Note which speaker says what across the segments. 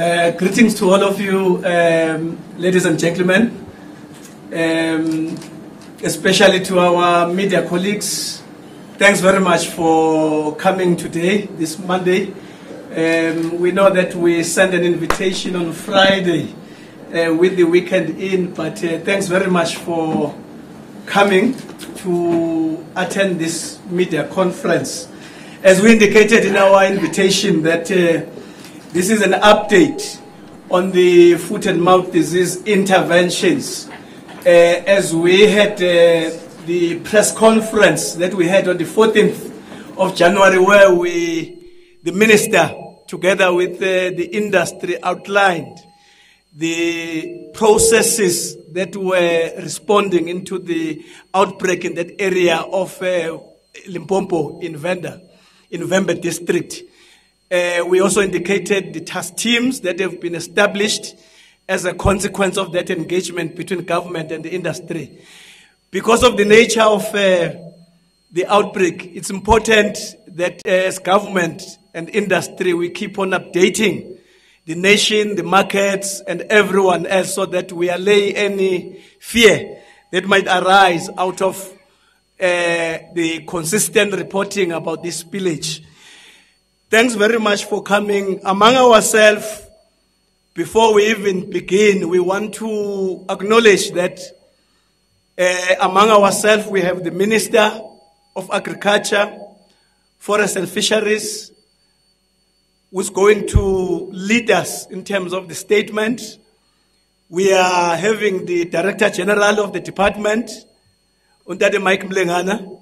Speaker 1: Greetings to all of you, ladies and gentlemen, especially to our media colleagues. Thanks very much for coming today, this Monday. We know that we sent an invitation on Friday with the weekend in, but thanks very much for coming to attend this media conference. As we indicated in our invitation that this is an update on the foot and mouth disease interventions. As we had the press conference that we had on the 14th of January, where the minister, together with the industry, outlined the processes that were responding into the outbreak in that area of Limpopo in Venda district. We also indicated the task teams that have been established as a consequence of that engagement between government and the industry. Because of the nature of the outbreak, it's important that as government and industry, we keep on updating the nation, the markets, and everyone else so that we allay any fear that might arise out of the consistent reporting about this spillage. Thanks very much for coming. Among ourselves, before we even begin, we want to acknowledge that among ourselves we have the Minister of Agriculture, Forestry and Fisheries, who's going to lead us in terms of the statement. We are having the Director General of the department, Untade Mike Mlengana.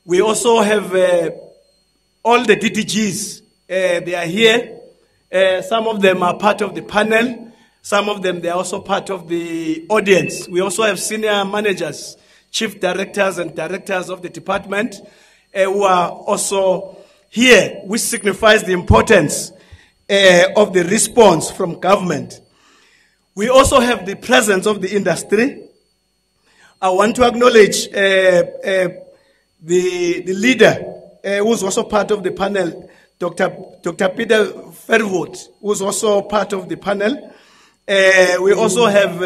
Speaker 1: We also have all the DDGs, they are here. Some of them are part of the panel. Some of them, they are also part of the audience. We also have senior managers, chief directors and directors of the department who are also here, which signifies the importance of the response from government. We also have the presence of the industry. I want to acknowledge the leader who's also part of the panel, Dr. Peter Fervoort, who's also part of the panel. We also have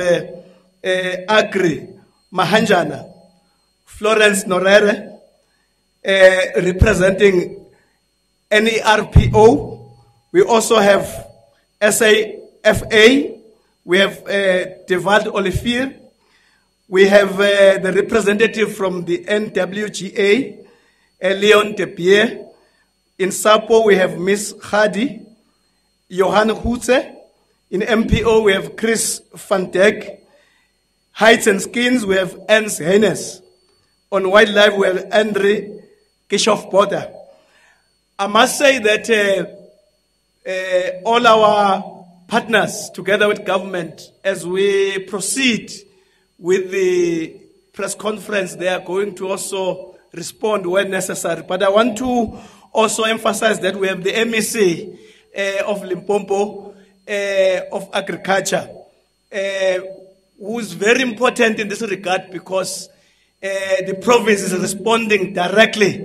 Speaker 1: Agri Mahanjana, Florence Norere, representing NERPO. We also have SAFA. We have Devald Olivier. We have the representative from the NWGA, Leon de Pierre. In SAPO, we have Miss Khadi, Johan Hutze. In MPO, we have Chris van Dijk. Heights and Skins, we have Ernst Heines. On Wildlife, we have Andre Kishof-Boda. I must say that all our partners, together with government, as we proceed with the press conference, they are going to also respond when necessary. But I want to also emphasize that we have the MEC of Limpopo of Agriculture, who is very important in this regard because the province is responding directly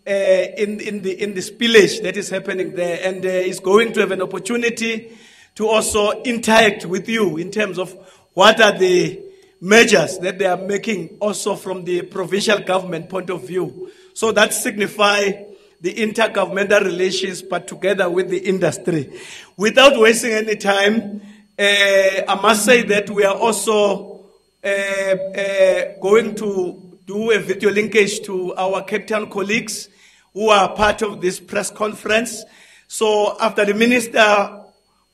Speaker 1: in the spillage that is happening there, and is going to have an opportunity to also interact with you in terms of what are the measures that they are making also from the provincial government point of view. So that signifies the intergovernmental relations, but together with the industry. Without wasting any time, I must say that we are also going to do a video linkage to our Cape Town colleagues who are part of this press conference. So after the minister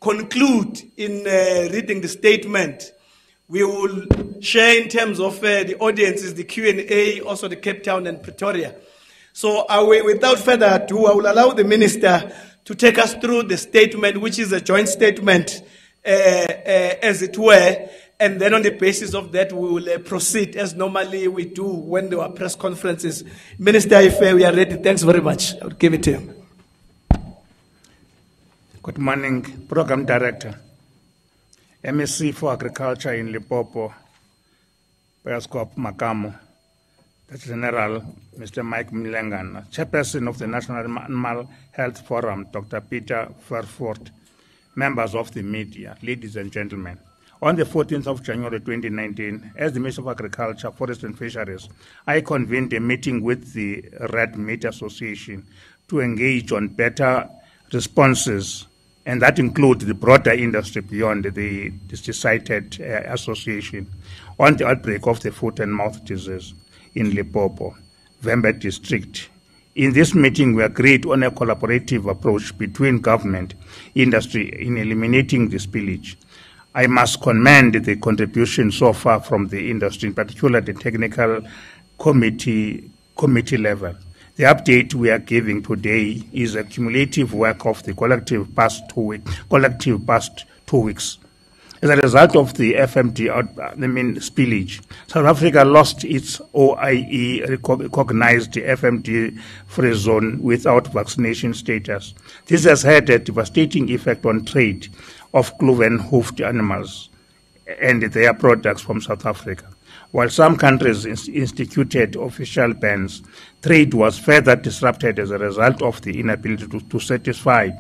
Speaker 1: conclude in reading the statement, we will share in terms of the audiences, the Q&A, also the Cape Town and Pretoria. So without further ado, I will allow the minister to take us through the statement, which is a joint statement, as it were, and then on the basis of that, we will proceed as normally we do when there are press conferences. Minister, if we are ready, thanks very much. I will give it to him.
Speaker 2: Good morning, Program Director, MSc for Agriculture in Limpopo, Peascop Makamo, the General, Mr. Mike Mlengana, Chairperson of the National Animal Health Forum, Dr. Peter Vervoort, members of the media, ladies and gentlemen. On the 14th of January 2019, as the Minister of Agriculture, Forestry and Fisheries, I convened a meeting with the Red Meat Association to engage on better responses, and that includes the broader industry beyond the cited association, on the outbreak of the foot and mouth disease in Limpopo, Vembe district. In this meeting, we agreed on a collaborative approach between government, industry in eliminating the spillage. I must commend the contribution so far from the industry, in particular the technical committee level. The update we are giving today is a cumulative work of the collective past 2 weeks. As a result of the FMD spillage, South Africa lost its OIE recognized FMD-free zone without vaccination status. This has had a devastating effect on trade of cloven-hoofed animals and their products from South Africa. While some countries instituted official bans, trade was further disrupted as a result of the inability to satisfy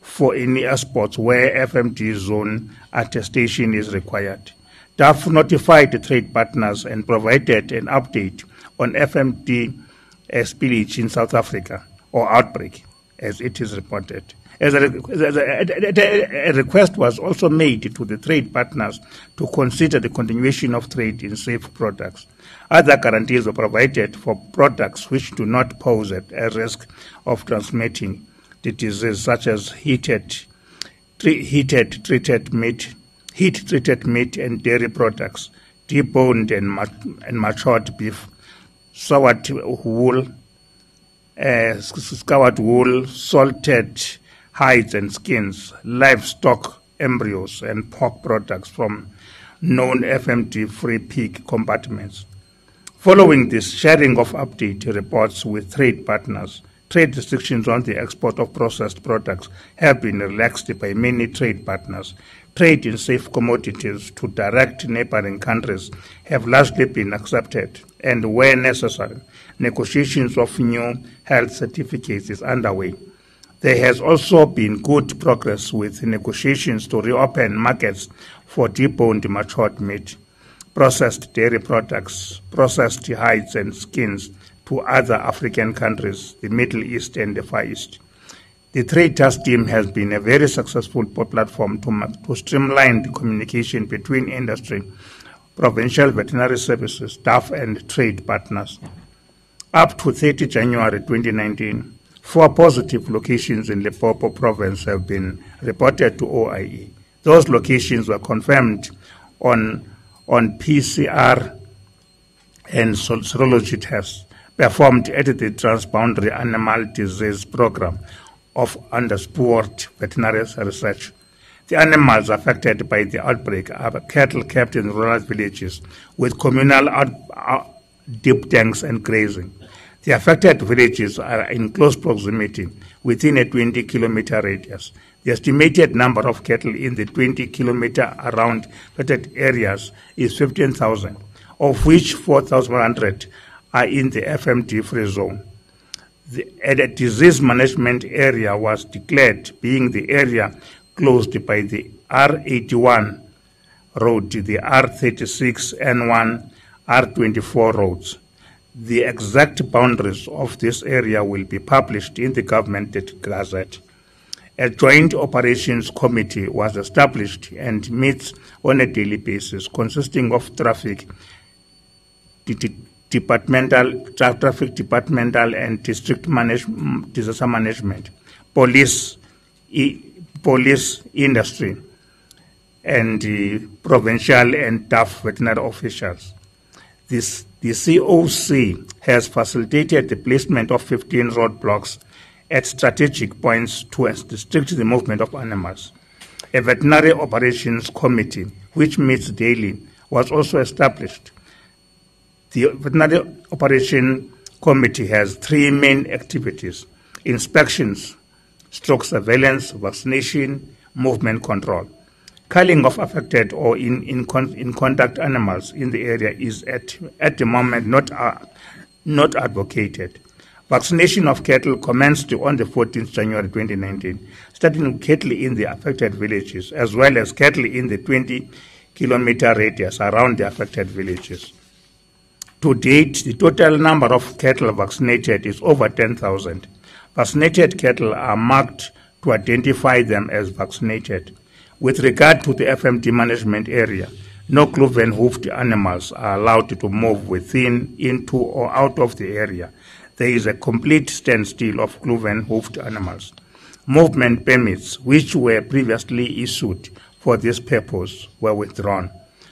Speaker 2: for any exports where FMD zone attestation is required. DAF notified the trade partners and provided an update on FMD spillage in South Africa, or outbreak, as it is reported. A request was also made to the trade partners to consider the continuation of trade in safe products. Other guarantees were provided for products which do not pose a risk of transmitting the disease, such as heat-treated meat and dairy products, deboned and matured beef, scoured wool, salted hides and skins, livestock embryos, and pork products from known FMD-free pig compartments. Following this sharing of update reports with trade partners, trade restrictions on the export of processed products have been relaxed by many trade partners. Trade in safe commodities to direct neighboring countries have largely been accepted, and where necessary, negotiations of new health certificates is underway. There has also been good progress with negotiations to reopen markets for deboned matured meat, processed dairy products, processed hides and skins to other African countries, the Middle East and the Far East. The Trade Task Team has been a very successful platform to streamline the communication between industry, provincial veterinary services, staff and trade partners. Up to 30 January 2019, 4 positive locations in Limpopo province have been reported to OIE. Those locations were confirmed on PCR and serology tests performed at the Transboundary Animal Disease Program of Undersport Veterinary Research. The animals affected by the outbreak are cattle kept in rural villages with communal deep tanks and grazing. The affected villages are in close proximity within a 20-kilometer radius. The estimated number of cattle in the 20-kilometer around affected areas is 15,000, of which 4,100 are in the FMD-free zone. A disease management area was declared, being the area closed by the R81 road, the R36, N1, R24 roads. The exact boundaries of this area will be published in the Government Gazette. A joint operations committee was established and meets on a daily basis, consisting of traffic departmental and district disaster management, police, industry, and provincial and DAF veterinary officials. The COC has facilitated the placement of 15 roadblocks at strategic points to restrict the movement of animals. A veterinary operations committee, which meets daily, was also established. The veterinary operation committee has 3 main activities: inspections, surveillance, vaccination, movement control. Culling of affected or in contact animals in the area is at the moment not advocated. Vaccination of cattle commenced on the 14th January 2019, starting with cattle in the affected villages, as well as cattle in the 20-kilometer radius around the affected villages. To date, the total number of cattle vaccinated is over 10,000. Vaccinated cattle are marked to identify them as vaccinated. With regard to the FMT management area, no cloven-hoofed animals are allowed to move within, into, or out of the area. There is a complete standstill of cloven-hoofed animals. Movement permits, which were previously issued for this purpose, were withdrawn.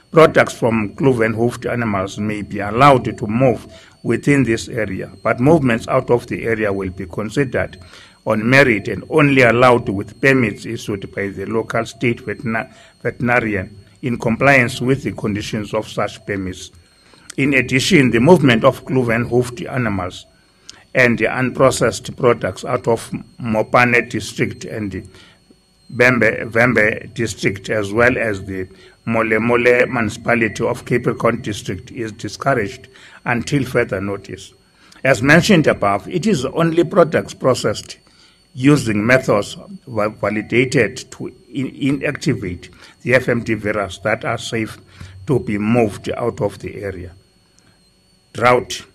Speaker 2: Products from cloven-hoofed animals may be allowed to move within this area, but movements out of the area will be considered on merit and only allowed with permits issued by the local state veterinarian in compliance with the conditions of such permits. In addition, the movement of cloven-hoofed animals and the unprocessed products out of Mopane district and the Vembe district, as well as the Mole municipality of Capricorn district, is discouraged until further notice. As mentioned above, it is only products processed using methods validated to inactivate the FMD virus that are safe to be moved out of the area. Drought.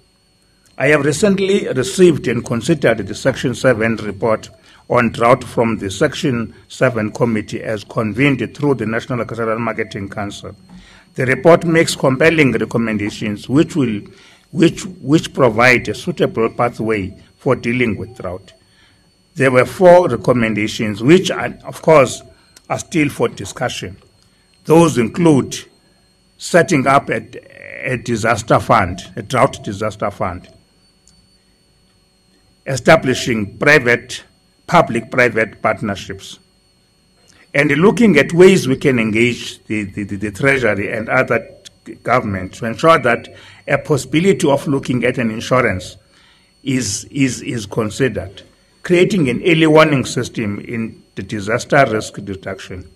Speaker 2: I have recently received and considered the Section 7 report on drought from the Section 7 committee as convened through the National Agricultural Marketing Council. The report makes compelling recommendations which provide a suitable pathway for dealing with drought. There were 4 recommendations which, of course, are still for discussion. Those include setting up a disaster fund, a drought disaster fund, establishing public-private partnerships, and looking at ways we can engage the Treasury and other government to ensure that a possibility of looking at an insurance is considered, creating an early warning system in the disaster risk reduction.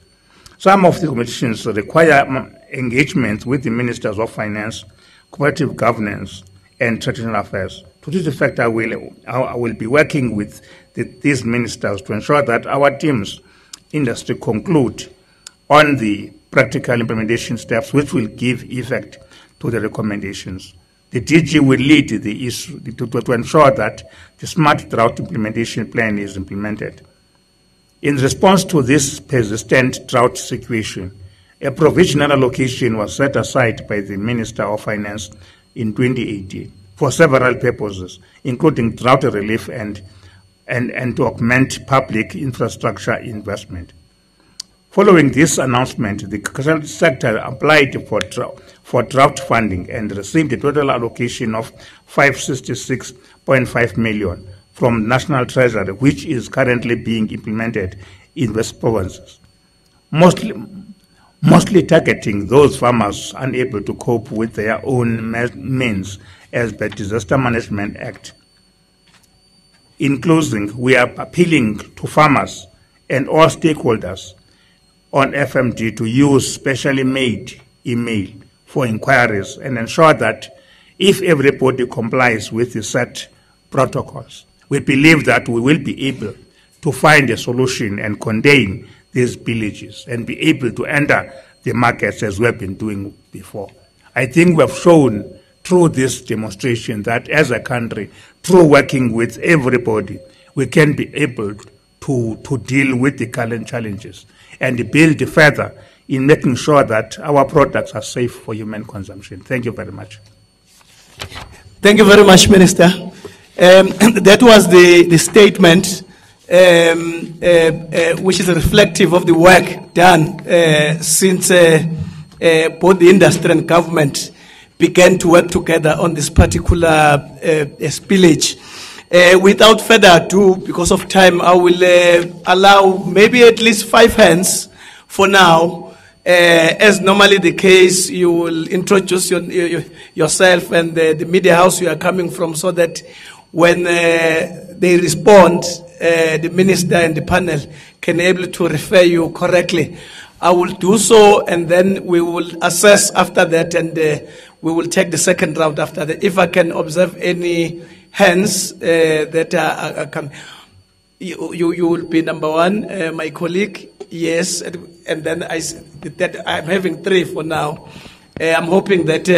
Speaker 2: Some of the commissions require engagement with the Ministers of Finance, Cooperative Governance, and Traditional Affairs. To this effect, I will be working with these ministers to ensure that our teams, industry, conclude on the practical implementation steps which will give effect to the recommendations. The DG will lead the issue to ensure that the smart drought implementation plan is implemented. In response to this persistent drought situation, a provisional allocation was set aside by the Minister of Finance in 2018 for several purposes, including drought relief and to augment public infrastructure investment. Following this announcement, the agricultural sector applied for drought funding and received a total allocation of 566.5 million from National Treasury, which is currently being implemented in West provinces, mostly targeting those farmers unable to cope with their own means as per Disaster Management Act. In closing, we are appealing to farmers and all stakeholders on FMD to use specially made email for inquiries and ensure that if everybody complies with the set protocols, we believe that we will be able to find a solution and contain these villages and be able to enter the markets as we have been doing before. I think we have shown through this demonstration that as a country, through working with everybody, we can be able to deal with the current challenges and build further in making sure that our products are safe for human consumption. Thank you very much.
Speaker 1: Thank you very much, Minister. That was the statement which is reflective of the work done since both the industry and government began to work together on this particular spillage. Without further ado, because of time, I will allow maybe at least 5 hands for now. As normally the case, you will introduce yourself and the media house you are coming from, so that when they respond, the minister and the panel can able to refer you correctly. I will do so, and then we will assess after that, and we will take the second round after that. If I can observe any hens that are coming. You will be number one, my colleague, yes, and then that I'm having 3 for now. I'm hoping that,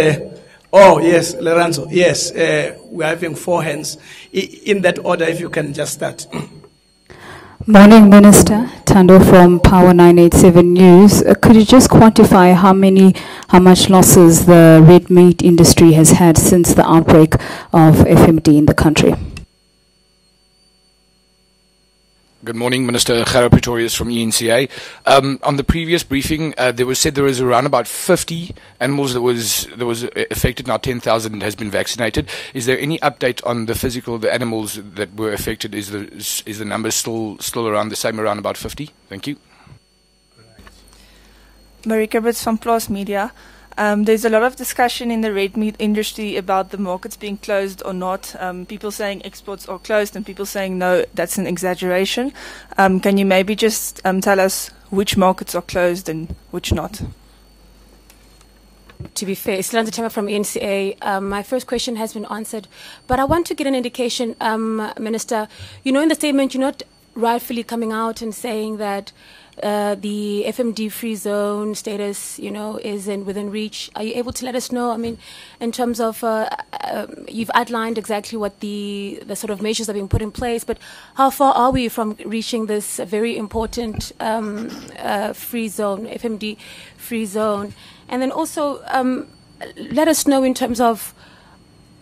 Speaker 1: oh yes, Lorenzo, yes, we're having 4 hens. In that order, if you can just start.
Speaker 3: Morning, Minister. Tando from Power 987 News. Could you just quantify how much losses the red meat industry has had since the outbreak of FMD in the country?
Speaker 4: Good morning, Minister Gerard Pretorius from ENCA. On the previous briefing, there was said there was around about 50 animals that was affected. Now 10,000 has been vaccinated. Is there any update on the animals that were affected? Is the number still around the same, around about 50? Thank you.
Speaker 5: Marika Brits from Plus Media. There's a lot of discussion in the red meat industry about the markets being closed or not. People saying exports are closed and people saying no, that's an exaggeration. Can you maybe just tell us which markets are closed and which not?
Speaker 6: To be fair, Silanda Chama from ENCA. My first question has been answered, but I want to get an indication, Minister. You know, in the statement, you're not rightfully coming out and saying that the FMD free zone status, you know, is within reach. Are you able to let us know? I mean, in terms of, you've outlined exactly what the sort of measures are being put in place, but how far are we from reaching this very important free zone, FMD free zone? And then also, let us know in terms of,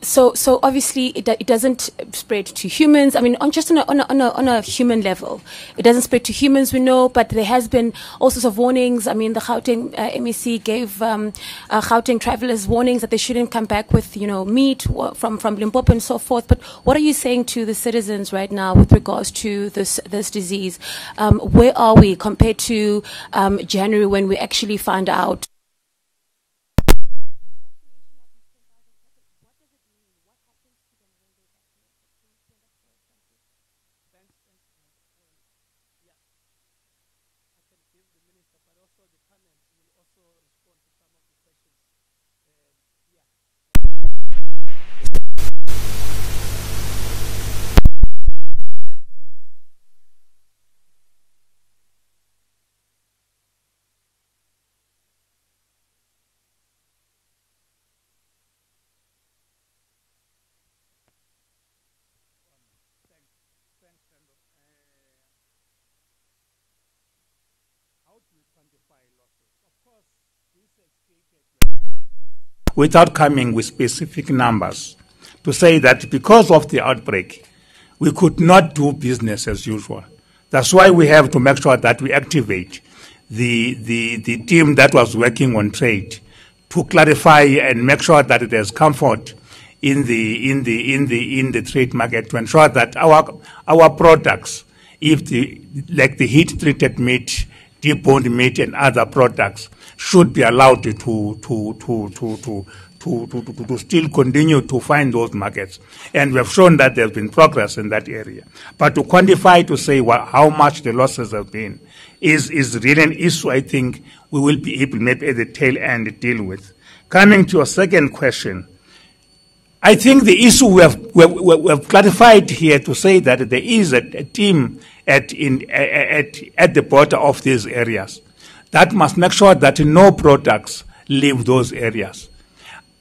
Speaker 6: so obviously it doesn't spread to humans. I mean, on a human level, it doesn't spread to humans, we know, but there has been all sorts of warnings. I mean, the Gauteng MEC gave Gauteng travelers warnings that they shouldn't come back with, you know, meat from Limpopo and so forth. But what are you saying to the citizens right now with regards to this disease? Where are we compared to January when we actually found out?
Speaker 2: Without coming with specific numbers, to say that because of the outbreak, we could not do business as usual. That's why we have to make sure that we activate the team that was working on trade to clarify and make sure that there's comfort in the trade market to ensure that our products, like the heat treated meat, deboned meat, and other products, should be allowed to still continue to find those markets. And we have shown that there's been progress in that area. But to quantify, to say how much the losses have been is really an issue I think we will be able maybe at the tail end to deal with. Coming to your second question, I think the issue we have clarified here to say that there is a team at the border of these areas that must make sure that no products leave those areas,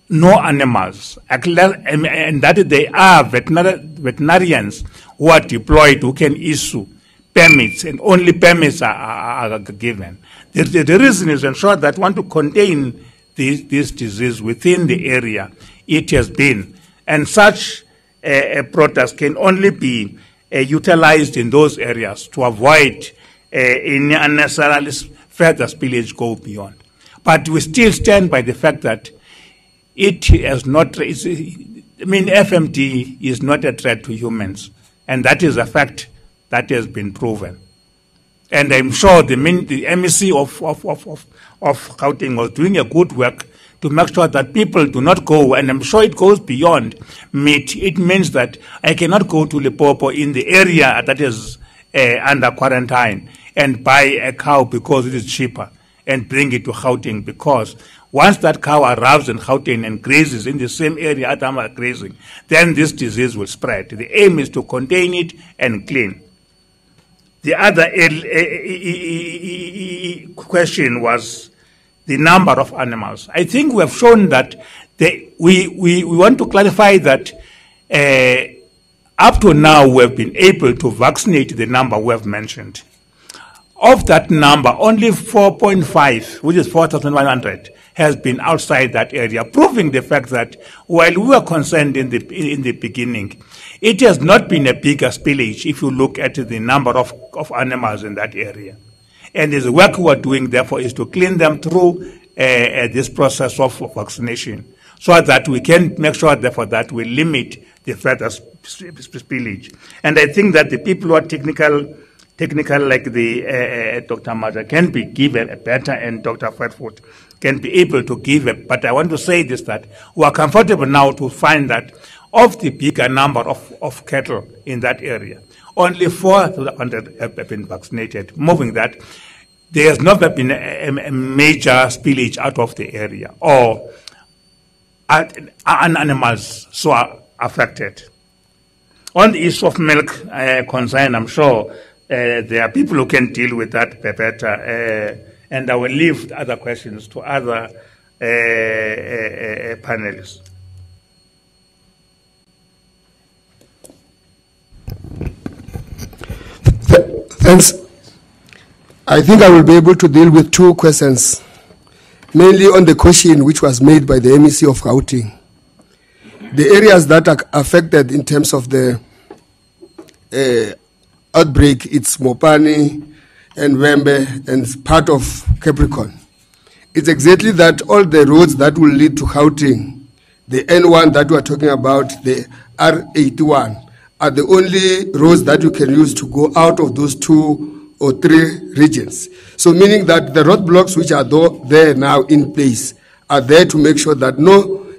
Speaker 2: no animals, and that they are veterinarians who are deployed who can issue permits, and only permits are given. The reason is to ensure that want to contain this disease within the area it has been, and such products can only be utilized in those areas to avoid any unnecessarily further spillage go beyond. But we still stand by the fact that it has not, FMD is not a threat to humans, and that is a fact that has been proven. And I'm sure the MEC of Gauteng was doing a good work to make sure that people do not go, and I'm sure it goes beyond meat. It means that I cannot go to Limpopo in the area that is under quarantine and buy a cow because it is cheaper. and bring it to Gauteng, because once that cow arrives in Gauteng and grazes in the same area Adam are grazing, then this disease will spread. The aim is to contain it and clean. The other question was the number of animals. I think we have shown that we want to clarify that up to now we have been able to vaccinate the number we have mentioned. Of that number, only 4.5, which is 4,100, has been outside that area, proving the fact that while we were concerned in the beginning, it has not been a bigger spillage if you look at the number of animals in that area. And the work we are doing, therefore, is to clean them through this process of vaccination, so that we can make sure, therefore, that we limit the further spillage. And I think that the people who are technical like the Dr. Maja can be given a better, and Dr. Fredford can be able to give it. But I want to say this, that we are comfortable now to find that of the bigger number of cattle in that area, only 400 have been vaccinated, moving that there has not been a major spillage out of the area or animals so are affected. On the issue of milk concern, I'm sure there are people who can deal with that better, and I will leave other questions to other panelists.
Speaker 7: Thanks. I think I will be able to deal with two questions, mainly on the question which was made by the MEC of Gauteng. The areas that are affected in terms of the outbreak, it's Mopani and Wembe and part of Capricorn. It's exactly that all the roads that will lead to Gauteng, the N1 that we are talking about, the R81, are the only roads that you can use to go out of those 2 or 3 regions. So meaning that the roadblocks which are there now in place are there to make sure that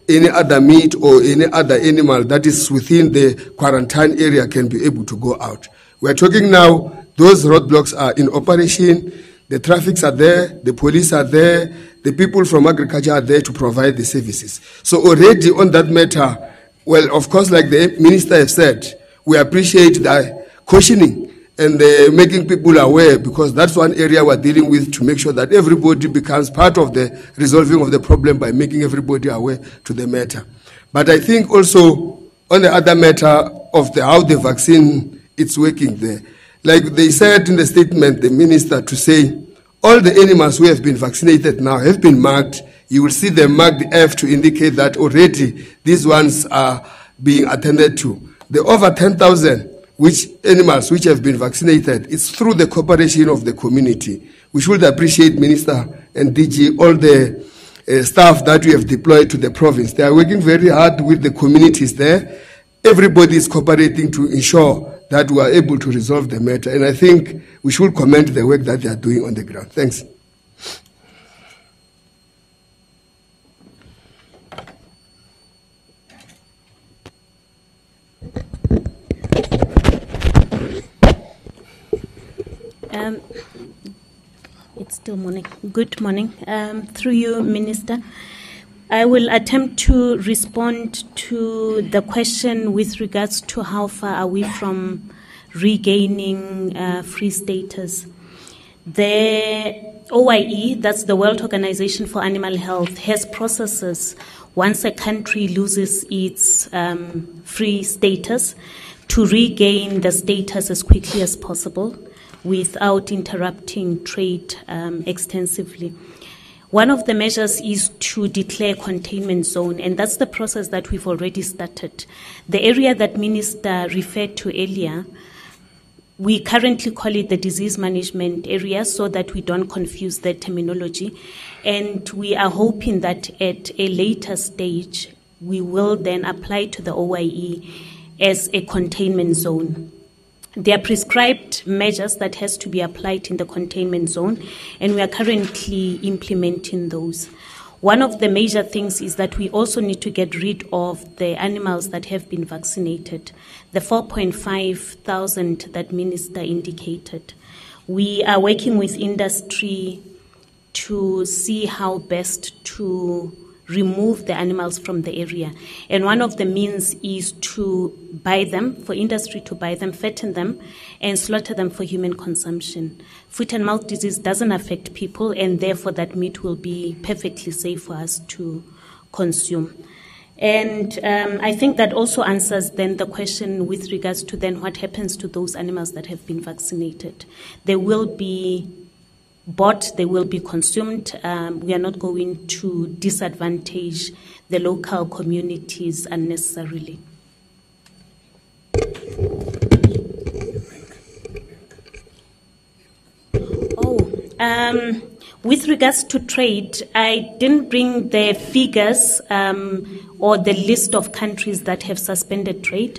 Speaker 7: any other meat or any other animal that is within the quarantine area can be able to go out. We're talking now, those roadblocks are in operation, the traffics are there, the police are there, the people from agriculture are there to provide the services. So already on that matter, well, of course, like the minister has said, we appreciate the cautioning and making people aware, because that's one area we're dealing with, to make sure that everybody becomes part of the resolving of the problem by making everybody aware to the matter. But I think also on the other matter of how the vaccine it's working there, like they said in the statement, the minister, to say all the animals who have been vaccinated now have been marked. You will see them marked F to indicate that already these ones are being attended to. The over 10,000 animals which have been vaccinated, it's through the cooperation of the community. We should appreciate Minister and DG, all the staff that we have deployed to the province. They are working very hard with the communities there. Everybody is cooperating to ensure that we are able to resolve the matter. And I think we should commend the work that they are doing on the ground. Thanks.
Speaker 8: It's still morning. Good morning. Through you, Minister, I will attempt to respond to the question with regards to how far are we from regaining free status. The OIE, that's the World Organization for Animal Health, has processes once a country loses its free status to regain the status as quickly as possible without interrupting trade extensively. One of the measures is to declare containment zone, and that's the process that we've already started. The area that Minister referred to earlier, we currently call it the disease management area so that we don't confuse the terminology. And we are hoping that at a later stage, we will then apply to the OIE as a containment zone. There are prescribed measures that has to be applied in the containment zone, and we are currently implementing those. One of the major things is that we also need to get rid of the animals that have been vaccinated, the 4,500 that Minister indicated. We are working with industry to see how best to remove the animals from the area. And one of the means is to buy them, for industry to buy them, fatten them, and slaughter them for human consumption. Foot and mouth disease doesn't affect people, and therefore that meat will be perfectly safe for us to consume. And I think that also answers then the question with regards to then what happens to those animals that have been vaccinated. They will be bought, they will be consumed. We are not going to disadvantage the local communities unnecessarily. With regards to trade, I didn't bring the figures or the list of countries that have suspended trade.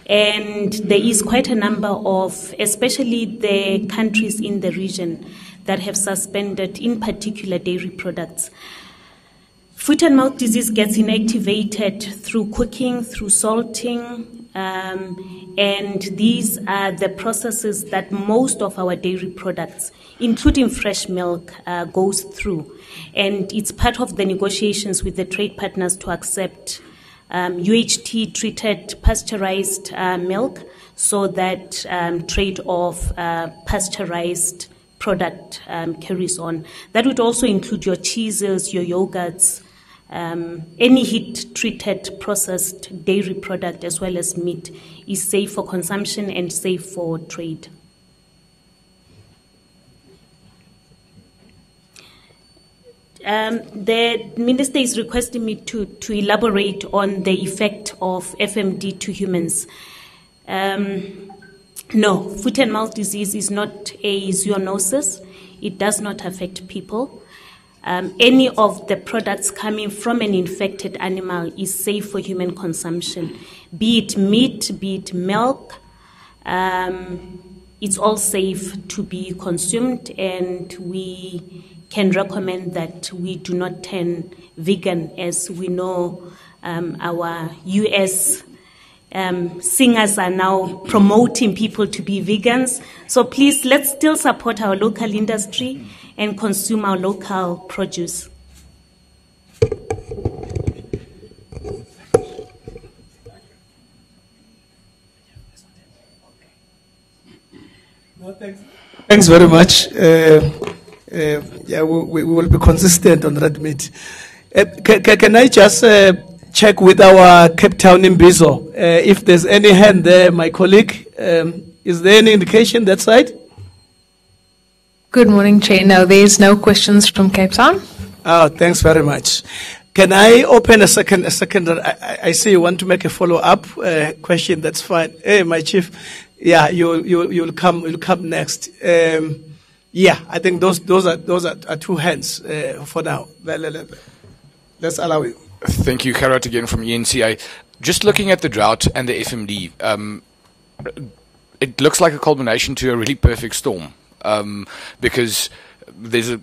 Speaker 8: And there is quite a number of, especially the countries in the region, that have suspended, in particular, dairy products. Foot and mouth disease gets inactivated through cooking, through salting, and these are the processes that most of our dairy products, including fresh milk, goes through. And it's part of the negotiations with the trade partners to accept UHT-treated pasteurized milk, so that trade of pasteurized product carries on. That would also include your cheeses, your yogurts, any heat-treated processed dairy product as well as meat is safe for consumption and safe for trade. The Minister is requesting me to elaborate on the effect of FMD to humans. No, foot and mouth disease is not a zoonosis. It does not affect people. Any of the products coming from an infected animal is safe for human consumption. Be it meat, be it milk, it's all safe to be consumed, and we can recommend that we do not turn vegan, as we know our US singers are now promoting people to be vegans. So please, let's still support our local industry and consume our local produce.
Speaker 1: No, thanks very much. Yeah, we will be consistent on red meat. Can I just check with our Cape Town Imbizo if there's any hand there, my colleague? Is there any indication that side?
Speaker 9: Good morning, Chair. No, there's no questions from Cape Town.
Speaker 1: Oh, thanks very much. Can I open a second? I see you want to make a follow-up question. That's fine. Hey, my chief. Yeah, you'll come next. Yeah, I think those are two hands for now. Let's allow you.
Speaker 4: Thank you, Karat, again from ENCA. Just looking at the drought and the FMD, it looks like a culmination to a really perfect storm, because the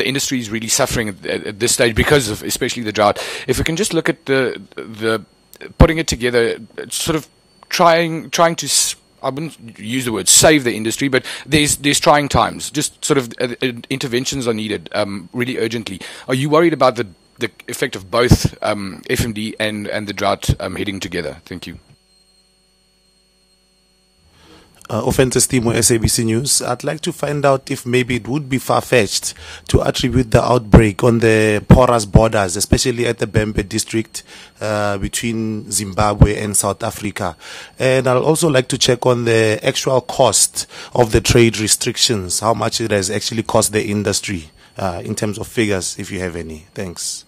Speaker 4: industry is really suffering at this stage because of especially the drought. If we can just look at the putting it together, sort of trying to, I wouldn't use the word save the industry, but there's trying times. Just sort of interventions are needed really urgently. Are you worried about the effect of both FMD and the drought heading together? Thank you.
Speaker 10: Offenses Timo, SABC News. I'd like to find out if maybe it would be far-fetched to attribute the outbreak on the porous borders, especially at the Bembe district between Zimbabwe and South Africa. And I'll also like to check on the actual cost of the trade restrictions, how much it has actually cost the industry in terms of figures, if you have any. Thanks.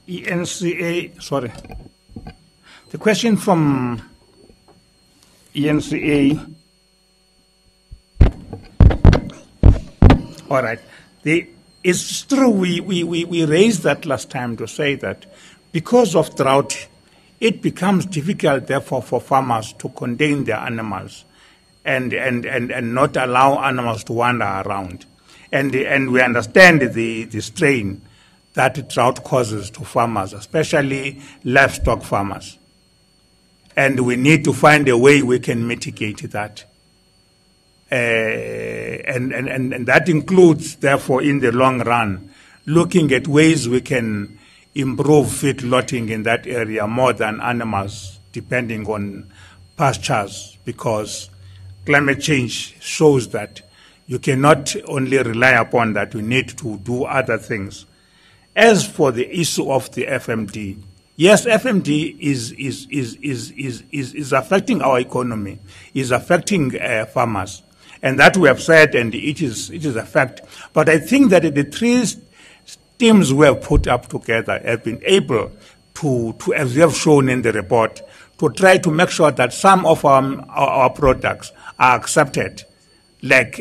Speaker 2: ENCA, sorry. The question from ENCA. All right. It's true, we raised that last time to say that because of drought, it becomes difficult, therefore, for farmers to contain their animals and not allow animals to wander around. And we understand the strain that drought causes to farmers, especially livestock farmers. And we need to find a way we can mitigate that. And that includes, therefore, in the long run, looking at ways we can improve feedlotting in that area more than animals, depending on pastures, because climate change shows that you cannot only rely upon that, you need to do other things. As for the issue of the FMD, yes, FMD is affecting our economy, is affecting farmers, and that we have said, and it is a fact. But I think that the three teams we have put up together have been able to, as we have shown in the report, to try to make sure that some of our products are accepted, like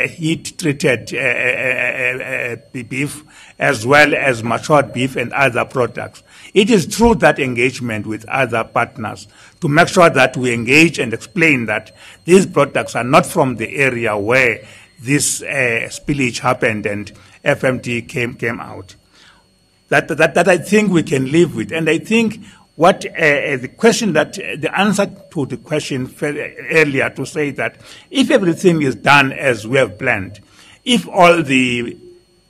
Speaker 2: heat-treated beef, as well as matured beef and other products. It is through that engagement with other partners to make sure that we engage and explain that these products are not from the area where this spillage happened and FMT came out. That I think we can live with. And I think what the answer to the question earlier to say that if everything is done as we have planned, if all the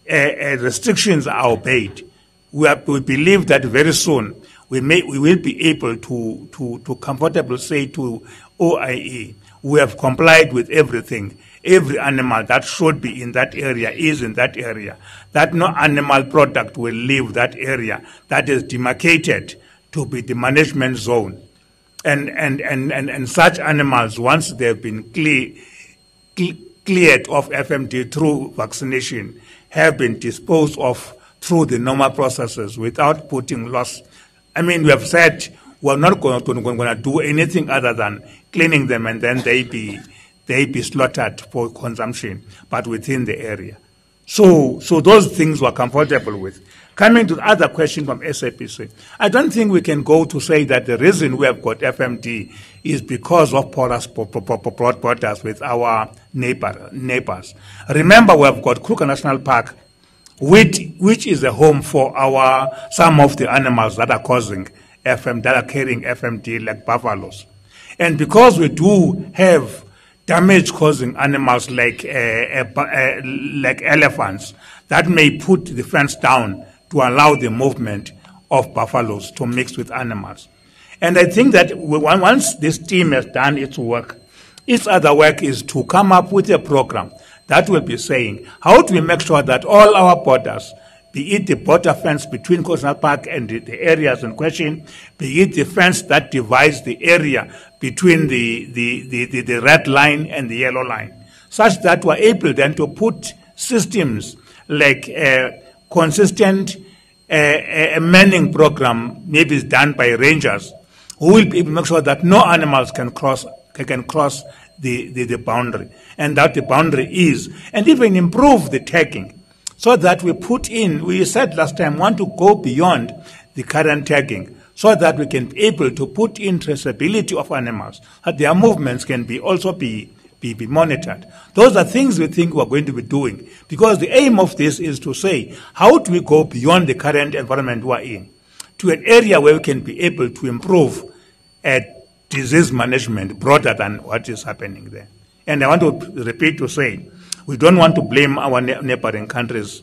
Speaker 2: restrictions are obeyed, we believe that very soon we will be able to comfortably say to OIE, we have complied with everything. Every animal that should be in that area is in that area. That no animal product will leave that area that is demarcated to be the management zone. And such animals, once they've been cleared of FMD through vaccination, have been disposed of through the normal processes without putting loss. I mean, we have said we're not going to do anything other than cleaning them and then they be slaughtered for consumption, but within the area. So those things we're comfortable with. Coming to the other question from SAPC, I don't think we can go to say that the reason we have got FMD is because of porous borders with our neighbors. Remember, we have got Kruger National Park, which is a home for some of the animals that are causing that are carrying FMD, like buffaloes. And because we do have damage-causing animals like elephants, that may put the fence down to allow the movement of buffaloes to mix with animals. And I think that once this team has done its work, its other work is to come up with a program that will be saying, how do we make sure that all our borders, be it the border fence between Coastal Park and the areas in question, be it the fence that divides the area between the red line and the yellow line, such that we're able then to put systems like consistent manning program, maybe is done by rangers, who will be able to make sure that no animals can cross the boundary, and that the boundary is, and even improve the tagging, so that we said last time, want to go beyond the current tagging, so that we can be able to put in traceability of animals, that their movements can also be monitored. Those are things we think we're going to be doing, because the aim of this is to say, how do we go beyond the current environment we're in to an area where we can be able to improve disease management broader than what is happening there. And I want to repeat to say, we don't want to blame our neighboring countries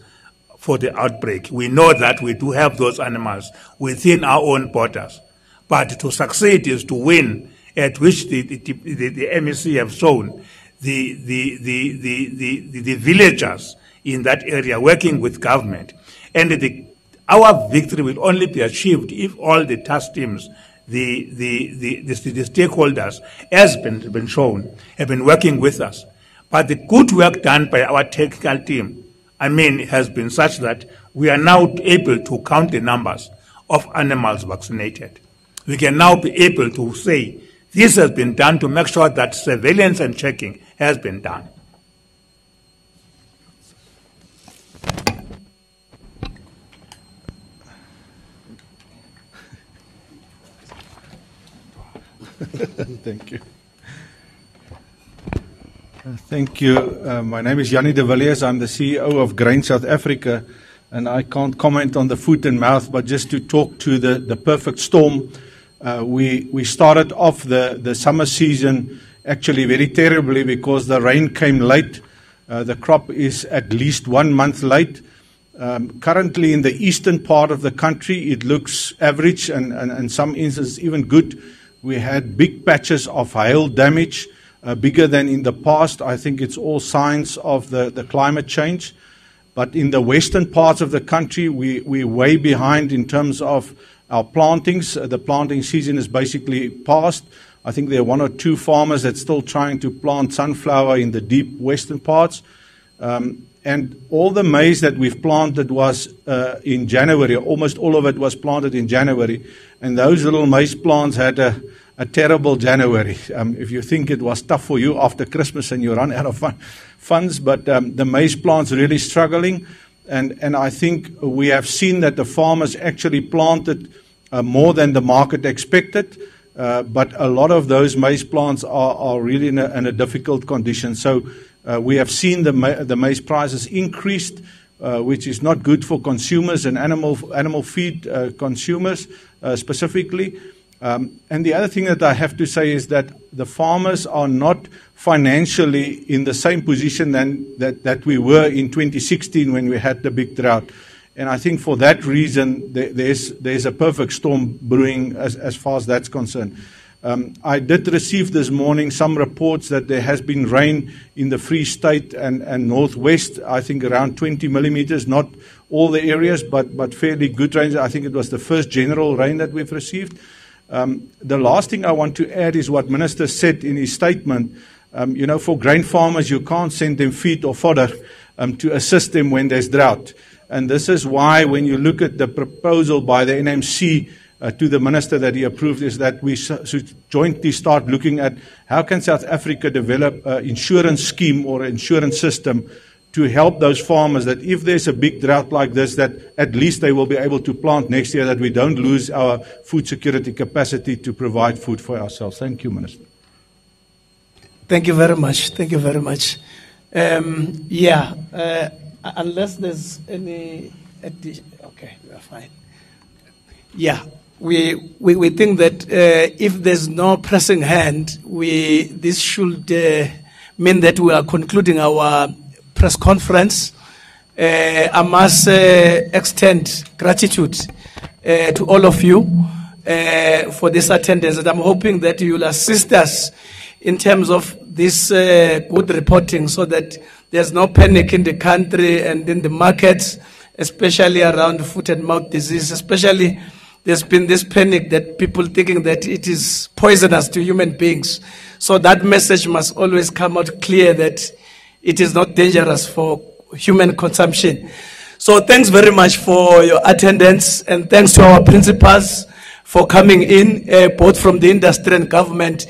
Speaker 2: for the outbreak. We know that we do have those animals within our own borders. But to succeed is to win, at which the MEC have shown the villagers in that area working with government. And our victory will only be achieved if all the task teams, the stakeholders, as been shown, have been working with us. But the good work done by our technical team, has been such that we are now able to count the numbers of animals vaccinated. We can now be able to say this has been done to make sure that surveillance and checking has been done.
Speaker 10: Thank you.
Speaker 11: Thank you. My name is Jannie de Villiers. I'm the CEO of Grain South Africa, and I can't comment on the foot and mouth, but just to talk to the perfect storm. We started off the summer season actually very terribly because the rain came late. The crop is at least 1 month late. Currently in the eastern part of the country, it looks average and in some instances even good. We had big patches of hail damage, bigger than in the past. I think it's all signs of the climate change. But in the western parts of the country, we're way behind in terms of our plantings. The planting season is basically past. I think there are 1 or 2 farmers that's still trying to plant sunflower in the deep western parts. And all the maize that we've planted was in January. Almost all of it was planted in January. And those little maize plants had a terrible January. If you think it was tough for you after Christmas and you run out of funds, but the maize plants really struggling. And I think we have seen that the farmers actually planted more than the market expected. But a lot of those maize plants are really in a difficult condition. So we have seen the maize prices increased, which is not good for consumers and animal feed consumers specifically. And the other thing that I have to say is that the farmers are not financially in the same position that we were in 2016 when we had the big drought. And I think for that reason, there's a perfect storm brewing as far as that's concerned. I did receive this morning some reports that there has been rain in the Free State and Northwest, I think around 20 millimeters, not all the areas, but fairly good rain. I think it was the first general rain that we've received. The last thing I want to add is what Minister said in his statement. For grain farmers, you can't send them feed or fodder to assist them when there's drought. And this is why when you look at the proposal by the NMC to the minister that he approved is that we should jointly start looking at how can South Africa develop an insurance scheme or an insurance system to help those farmers that if there's a big drought like this, that at least they will be able to plant next year, that we don't lose our food security capacity to provide food for ourselves. Thank you, Minister.
Speaker 1: Thank you very much. Thank you very much. Unless there's any addition, okay, we are fine. Yeah, we think that if there's no pressing hand, this should mean that we are concluding our press conference. I must extend gratitude to all of you for this attendance, and I'm hoping that you will assist us in terms of this good reporting so that there's no panic in the country and in the markets, especially around foot and mouth disease. Especially there's been this panic that people thinking that it is poisonous to human beings. So that message must always come out clear that it is not dangerous for human consumption. So thanks very much for your attendance, and thanks to our principals for coming in, both from the industry and government.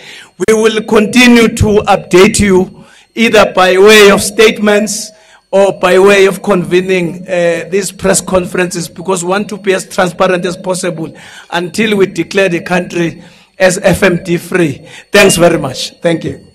Speaker 1: We will continue to update you either by way of statements or by way of convening these press conferences, because we want to be as transparent as possible until we declare the country as FMD free. Thanks very much. Thank you.